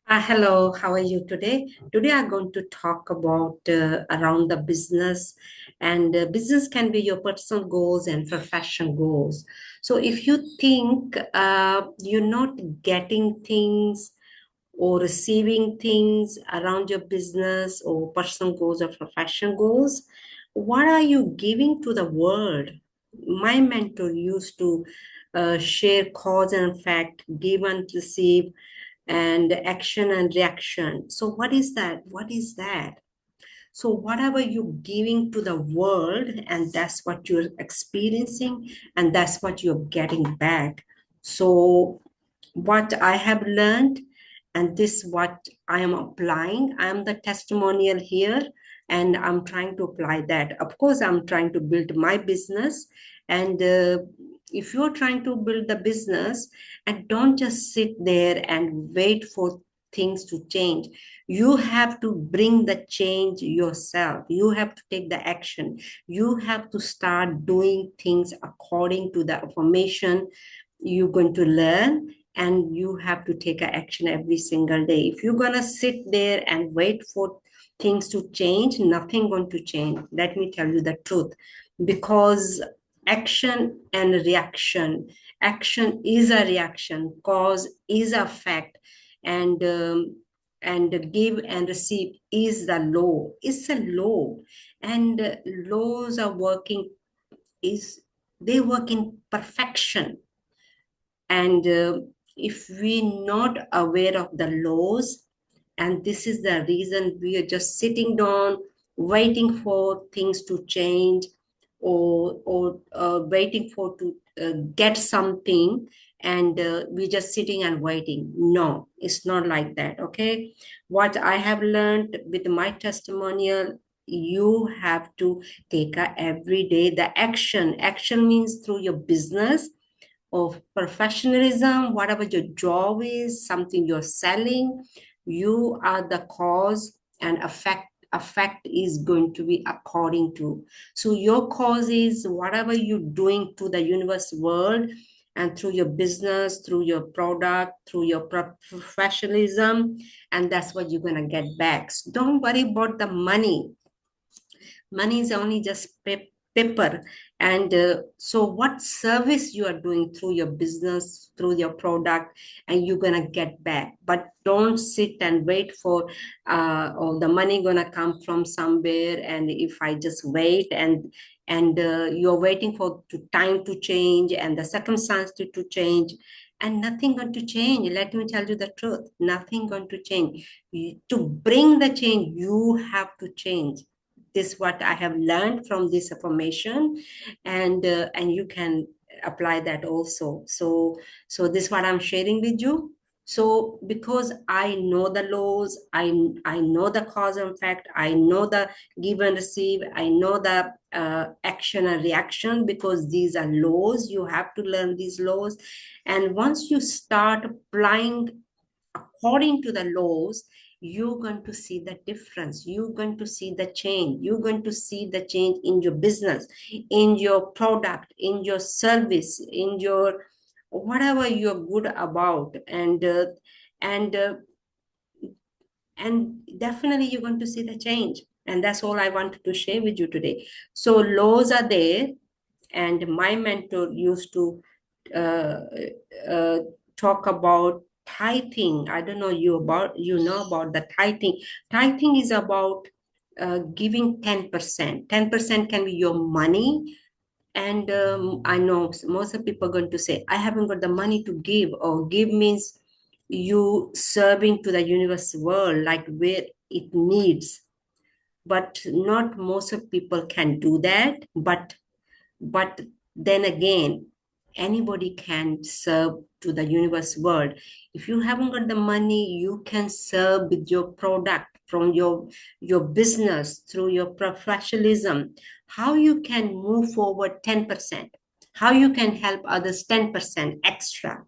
Hello, how are you today? Today I'm going to talk about around the business, and business can be your personal goals and professional goals. So if you think you're not getting things or receiving things around your business or personal goals or professional goals, what are you giving to the world? My mentor used to share cause and effect, give and receive, and action and reaction. So what is that? What is that? So whatever you're giving to the world, and that's what you're experiencing, and that's what you're getting back. So what I have learned, and this what I am applying. I am the testimonial here, and I'm trying to apply that. Of course, I'm trying to build my business, and if you're trying to build the business, and don't just sit there and wait for things to change. You have to bring the change yourself. You have to take the action. You have to start doing things according to the information you're going to learn, and you have to take a action every single day. If you're going to sit there and wait for things to change, nothing going to change. Let me tell you the truth, because action and reaction, action is a reaction, cause is a fact, and and give and receive is the law. It's a law, and laws are working, is they work in perfection. And if we're not aware of the laws, and this is the reason we are just sitting down waiting for things to change, or waiting for to get something, and we're just sitting and waiting. No, it's not like that. Okay, what I have learned with my testimonial, you have to take a every day the action means through your business of professionalism, whatever your job is, something you're selling, you are the cause, and effect is going to be according to. So your cause is whatever you're doing to the universe world, and through your business, through your product, through your professionalism, and that's what you're going to get back. So don't worry about the money. Money is only just paper. And so what service you are doing through your business, through your product, and you're gonna get back. But don't sit and wait for oh, the money gonna come from somewhere, and if I just wait, and you're waiting for time to change and the circumstance to change, and nothing going to change. Let me tell you the truth, nothing going to change. To bring the change, you have to change. This what I have learned from this information, and you can apply that also. So this what I'm sharing with you. So because I know the laws, I know the cause and effect, I know the give and receive, I know the action and reaction, because these are laws. You have to learn these laws, and once you start applying according to the laws, you're going to see the difference. You're going to see the change. You're going to see the change in your business, in your product, in your service, in your whatever you're good about, and and definitely you're going to see the change. And that's all I wanted to share with you today. So laws are there, and my mentor used to uh, uh, talk about tithing. I don't know you know about the tithing. Tithing is about giving 10%. 10% can be your money. And I know most of people are going to say, I haven't got the money to give, or give means you serving to the universe world, like where it needs. But not most of people can do that. But then again, anybody can serve to the universe world. If you haven't got the money, you can serve with your product, from your business, through your professionalism. How you can move forward 10%, how you can help others 10% extra.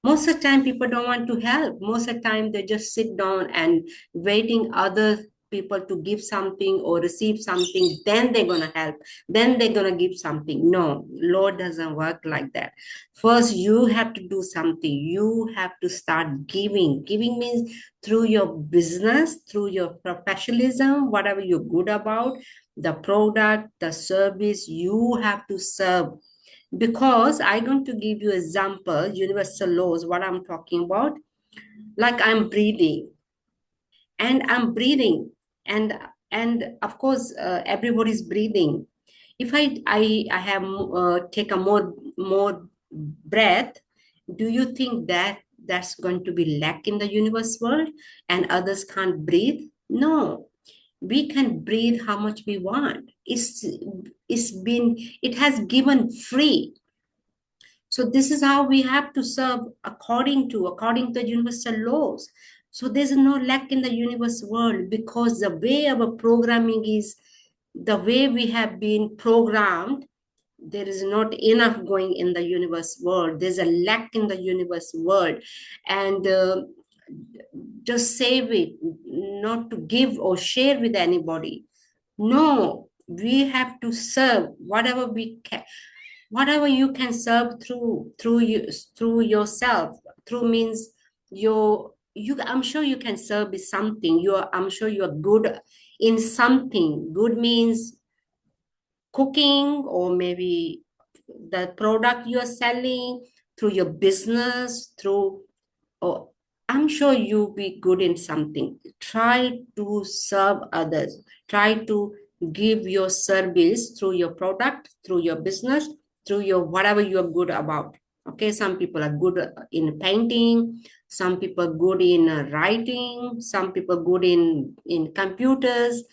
Most of the time people don't want to help. Most of the time they just sit down and waiting others people to give something or receive something, then they're going to help, then they're going to give something. No, Lord doesn't work like that. First, you have to do something. You have to start giving. Giving means through your business, through your professionalism, whatever you're good about, the product, the service, you have to serve. Because I'm going to give you example, universal laws, what I'm talking about. Like I'm breathing, and of course everybody's breathing. If I have take a more breath, do you think that that's going to be lack in the universe world and others can't breathe? No, we can breathe how much we want. It has given free. So this is how we have to serve according to the universal laws. So there's no lack in the universe world, because the way our programming is, the way we have been programmed, there is not enough going in the universe world. There's a lack in the universe world. And just save it, not to give or share with anybody. No, we have to serve whatever we can, whatever you can serve through yourself. Through means you I'm sure you can serve with something. I'm sure you're good in something. Good means cooking, or maybe the product you are selling, through your business, through, or I'm sure you'll be good in something. Try to serve others. Try to give your service through your product, through your business, through your whatever you are good about. Okay, some people are good in painting, some people good in writing, some people good in computers,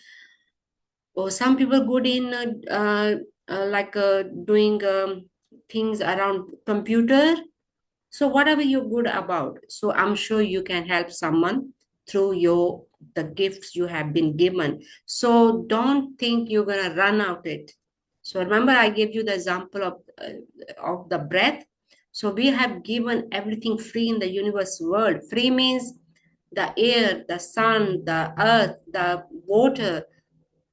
or some people good in doing things around computer. So whatever you're good about, so I'm sure you can help someone through the gifts you have been given. So don't think you're gonna run out it. So remember, I gave you the example of the breath. So we have given everything free in the universe world. Free means the air, the sun, the earth, the water,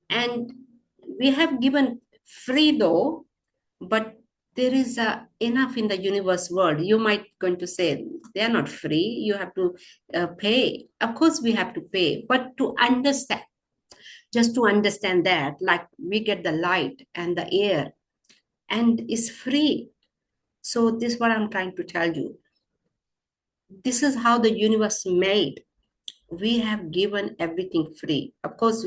and we have given free though, but there is enough in the universe world. You might going to say they are not free, you have to pay. Of course we have to pay, but to understand, just to understand that, like we get the light and the air and it's free. So this is what I'm trying to tell you. This is how the universe made. We have given everything free, of course.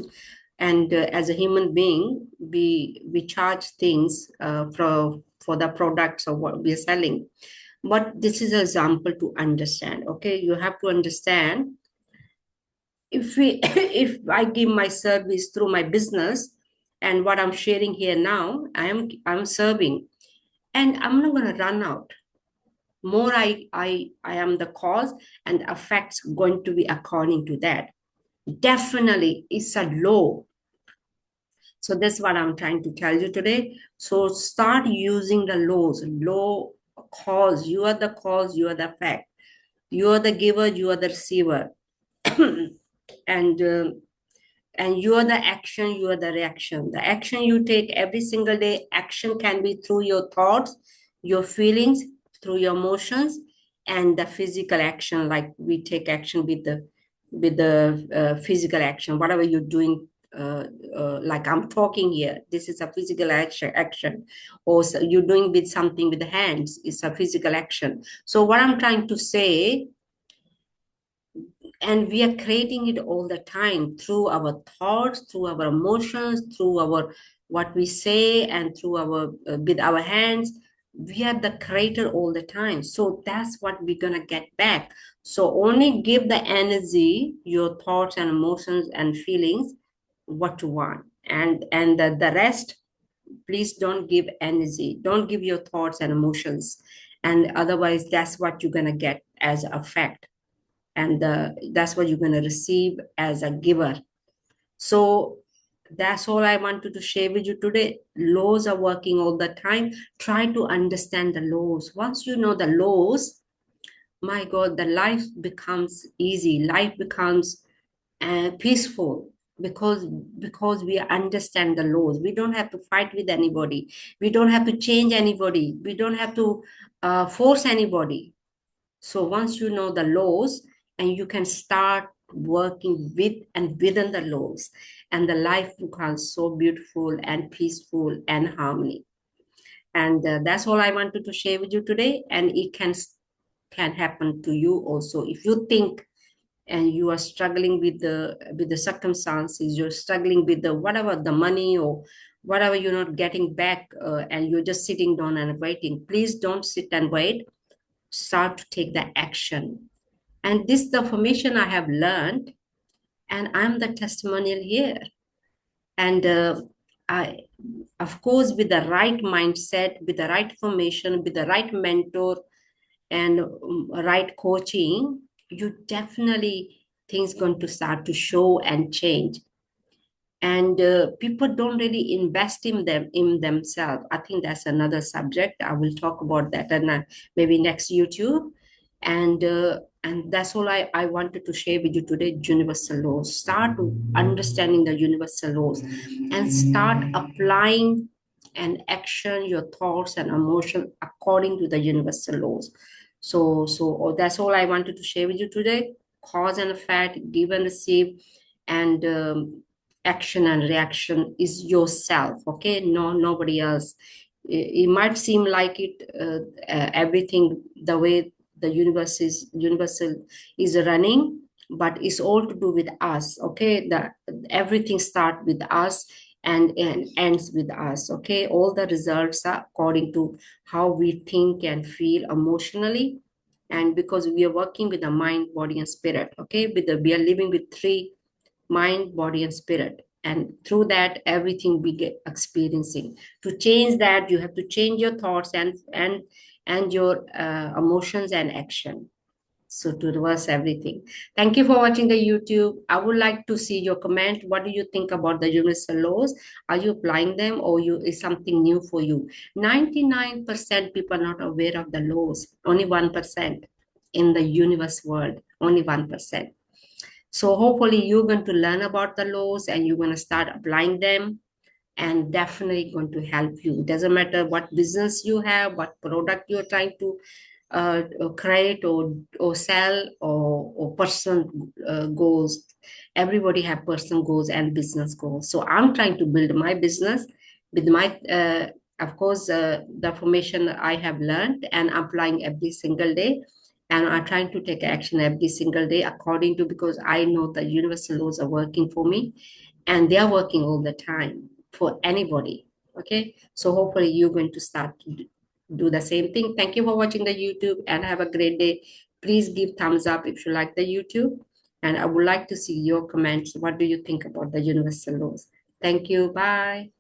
And as a human being, we charge things for the products of what we are selling. But this is an example to understand. Okay, you have to understand, if we if I give my service through my business, and what I'm sharing here now, I'm serving, and I'm not going to run out. More I am the cause, and effects going to be according to that. Definitely, it's a law. So that's what I'm trying to tell you today. So start using the laws. Law cause, you are the cause, you are the effect. You are the giver, you are the receiver. and and you are the action, you are the reaction. The action you take every single day, action can be through your thoughts, your feelings, through your emotions, and the physical action, like we take action with the physical action, whatever you're doing. Like I'm talking here, this is a physical action. Or so you're doing with something with the hands, it's a physical action. So what I'm trying to say, and we are creating it all the time through our thoughts, through our emotions, through our what we say, and through our with our hands. We are the creator all the time. So that's what we're gonna get back. So only give the energy, your thoughts and emotions and feelings, what you want, and the rest, please don't give energy, don't give your thoughts and emotions, and otherwise that's what you're gonna get as effect, and that's what you're going to receive as a giver. So that's all I wanted to share with you today. Laws are working all the time. Try to understand the laws. Once you know the laws, my God, the life becomes easy. Life becomes peaceful. because because we understand the laws. We don't have to fight with anybody. We don't have to change anybody. We don't have to force anybody. So once you know the laws, and you can start working with and within the laws, and the life becomes so beautiful and peaceful and harmony. And that's all I wanted to share with you today. And it can happen to you also if you think, and you are struggling with the circumstances, you're struggling with the whatever, the money or whatever, you're not getting back, and you're just sitting down and waiting. Please don't sit and wait. Start to take the action. And this the information I have learned, and I'm the testimonial here. And I, of course, with the right mindset, with the right information, with the right mentor, and right coaching, you definitely things going to start to show and change. And people don't really invest in themselves. I think that's another subject. I will talk about that, and maybe next YouTube. And that's all I wanted to share with you today. Universal laws. Start understanding the universal laws, and start applying and action your thoughts and emotion according to the universal laws. So that's all I wanted to share with you today. Cause and effect, give and receive, and action and reaction is yourself. Okay, no, nobody else. It might seem like it, everything the way the universal is running, but it's all to do with us. Okay, the everything start with us, and ends with us. Okay, all the results are according to how we think and feel emotionally. And because we are working with the mind, body, and spirit. Okay, we are living with three: mind, body, and spirit. And through that, everything we get experiencing. To change that, you have to change your thoughts and your emotions and action. So to reverse everything. Thank you for watching the YouTube. I would like to see your comment. What do you think about the universal laws? Are you applying them, or you is something new for you? 99% people are not aware of the laws. Only 1% in the universe world. Only 1%. So hopefully you're going to learn about the laws, and you're going to start applying them, and definitely going to help you. It doesn't matter what business you have, what product you're trying to create or sell, or personal goals. Everybody have personal goals and business goals. So I'm trying to build my business with my, of course, the information I have learned and applying every single day. And I'm trying to take action every single day according to, because I know the universal laws are working for me, and they are working all the time for anybody. Okay, so hopefully you're going to start to do the same thing. Thank you for watching the YouTube, and have a great day. Please give thumbs up if you like the YouTube, and I would like to see your comments. What do you think about the universal laws? Thank you. Bye.